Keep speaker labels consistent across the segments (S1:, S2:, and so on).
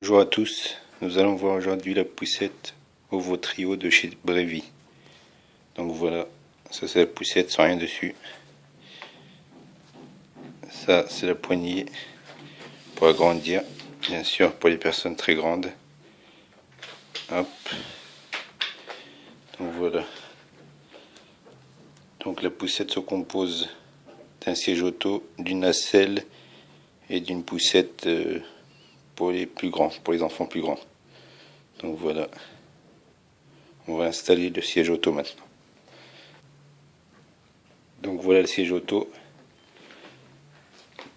S1: Bonjour à tous, nous allons voir aujourd'hui la poussette Ovo Trio de chez Brevi. Donc voilà, ça c'est la poussette sans rien dessus. Ça c'est la poignée pour agrandir, bien sûr pour les personnes très grandes. Hop. Donc voilà. Donc la poussette se compose d'un siège auto, d'une nacelle et d'une poussette pour les plus grands, pour les enfants plus grands. Donc voilà. On va installer le siège auto maintenant. Donc voilà le siège auto.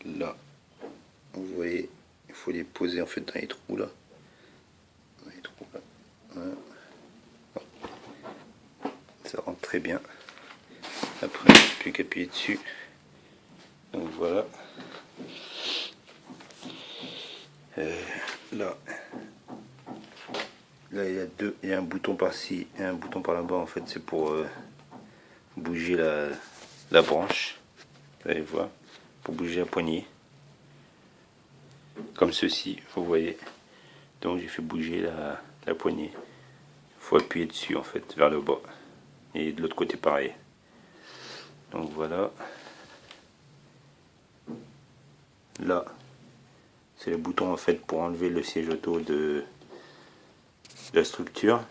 S1: Là, vous voyez, il faut les poser en fait dans les trous là. Dans les trous là. Voilà. Ça rentre très bien. Après, plus qu'à appuyer dessus. Donc voilà. Là, il y a un bouton par-ci et un bouton par là-bas. En fait, c'est pour bouger la branche. Vous allez voir, pour bouger la poignée. Comme ceci, vous voyez. Donc j'ai fait bouger la poignée. Il faut appuyer dessus en fait, vers le bas. Et de l'autre côté pareil. Donc voilà. Là, c'est le bouton en fait pour enlever le siège auto de la structure.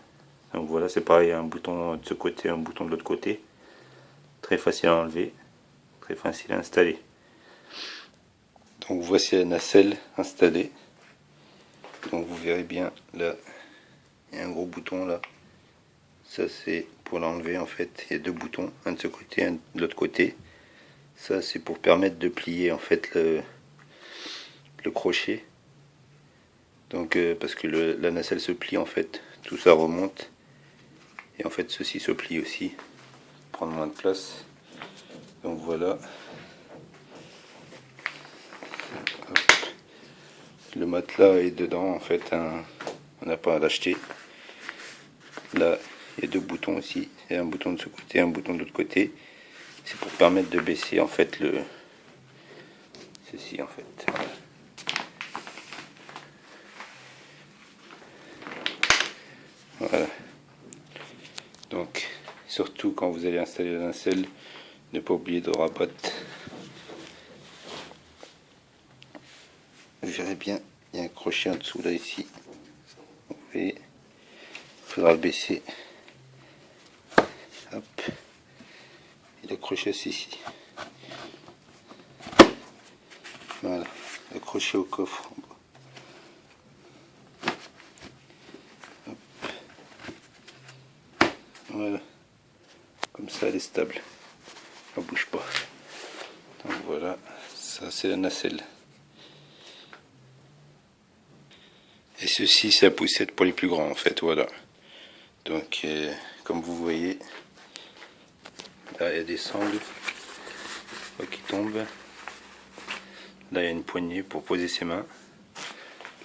S1: Donc voilà, c'est pareil, un bouton de ce côté, un bouton de l'autre côté. Très facile à enlever, très facile à installer. Donc voici la nacelle installée. Donc vous verrez bien là, il y a un gros bouton là. Ça c'est pour l'enlever en fait. Il y a deux boutons, un de ce côté, un de l'autre côté. Ça c'est pour permettre de plier en fait le crochet. Donc parce que la nacelle se plie en fait, tout ça remonte. Et en fait ceci se plie aussi, prendre moins de place. Donc voilà. Hop. Le matelas est dedans en fait, on n'a pas à l'acheter. Là il y a deux boutons aussi, il y a un bouton de ce côté, un bouton de l'autre côté. C'est pour permettre de baisser en fait ceci en fait. Voilà. Donc surtout quand vous allez installer la nacelle, ne pas oublier de rabattre. Vous verrez bien, il y a un crochet en dessous là ici. Vous voyez, il faudra le baisser. Hop. Et le crochet ici. Voilà, le crochet au coffre. Hop. Voilà, comme ça elle est stable, elle bouge pas. Donc voilà, ça c'est la nacelle. Et ceci c'est la poussette pour les plus grands en fait, voilà. Donc comme vous voyez, là il y a des sangles qui tombent. Là il y a une poignée pour poser ses mains.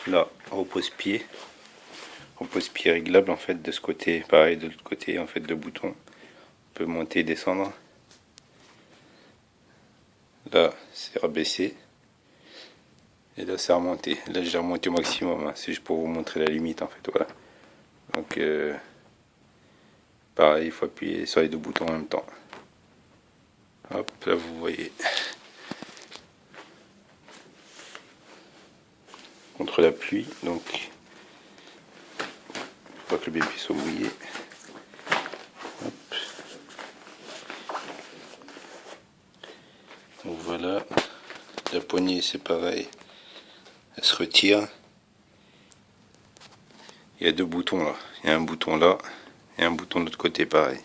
S1: Là, repose-pied. Repose-pied réglable en fait de ce côté, pareil de l'autre côté en fait de bouton. On peut monter et descendre. Là c'est rabaissé. Et là c'est remonté. Là j'ai remonté au maximum, hein. C'est juste pour vous montrer la limite en fait, voilà. Donc pareil, il faut appuyer sur les deux boutons en même temps. Hop, là vous voyez. Contre la pluie, donc faut pas que le bébé soit mouillé. Hop. Donc voilà, la poignée c'est pareil, elle se retire. Il y a deux boutons là, il y a un bouton là et un bouton de l'autre côté pareil.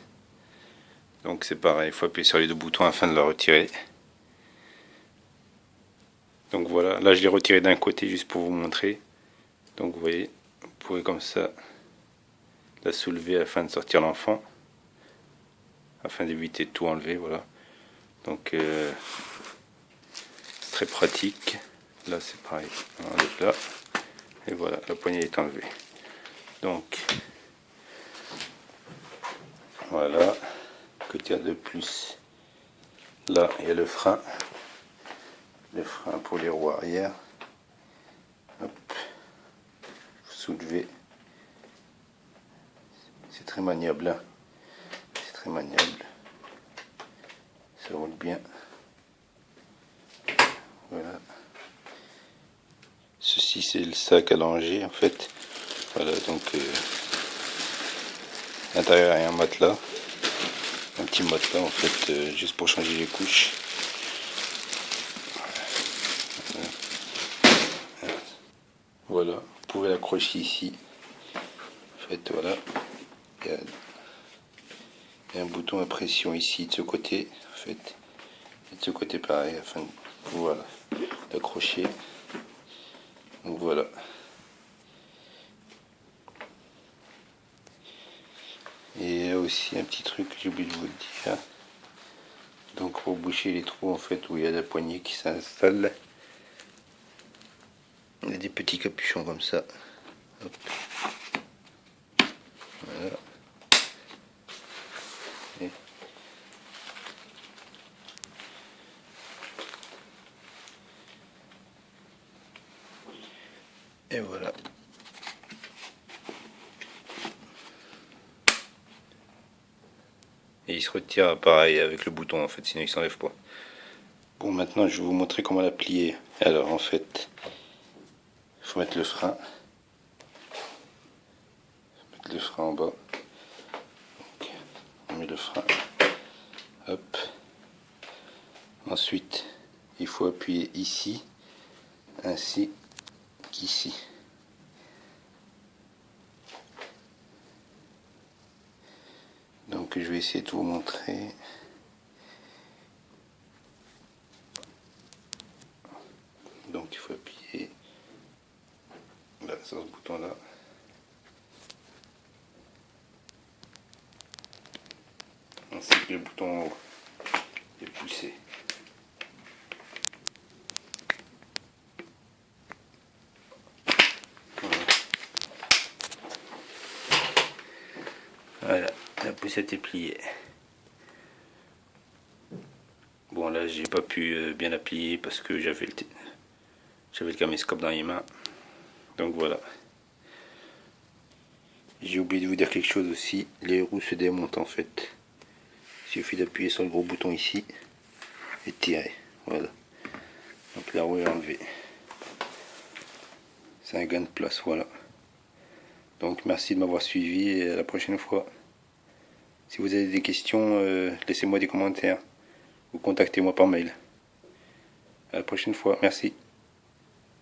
S1: Donc c'est pareil, il faut appuyer sur les deux boutons afin de la retirer. Donc voilà, là je l'ai retiré d'un côté juste pour vous montrer. Donc vous voyez, vous pouvez comme ça la soulever afin de sortir l'enfant, afin d'éviter de tout enlever, voilà. Donc c'est très pratique. Là c'est pareil, on enlève là et voilà, la poignée est enlevée. Donc voilà, que dire de plus? Là il y a le frein pour les roues arrière. Hop. soulever. C'est très maniable, hein. C'est très maniable. Ça roule bien. Voilà. Ceci c'est le sac à langer en fait. Voilà, donc à l'intérieur il y a un matelas. Un petit matelas en fait, juste pour changer les couches. Voilà, vous pouvez l'accrocher ici. En fait, voilà. Il y a un bouton à pression ici de ce côté. En fait, et de ce côté pareil, afin de, voilà, d'accrocher. Donc voilà. Et il y a aussi un petit truc que j'ai oublié de vous dire. Donc pour boucher les trous en fait où il y a la poignée qui s'installe, il y a des petits capuchons comme ça. Hop. Voilà. Et voilà. Et il se retire pareil avec le bouton en fait, sinon il s'enlève pas. Bon, maintenant je vais vous montrer comment la plier. Alors en fait, il faut mettre le frein. Mettre le frein en bas. Donc, on met le frein. Hop. Ensuite, il faut appuyer ici, ainsi qu'ici. Donc je vais essayer de vous montrer. Donc il faut appuyer là sur ce bouton là. Ainsi que le bouton en haut et pousser. Voilà, la poussette est pliée. Bon là j'ai pas pu bien la plier parce que j'avais le caméscope dans les mains. Donc voilà. J'ai oublié de vous dire quelque chose aussi, les roues se démontent en fait. Il suffit d'appuyer sur le gros bouton ici et tirer. Voilà. Donc la roue est enlevée. C'est un gain de place, voilà. Donc merci de m'avoir suivi et à la prochaine fois. Si vous avez des questions, laissez-moi des commentaires ou contactez-moi par mail. À la prochaine fois, merci.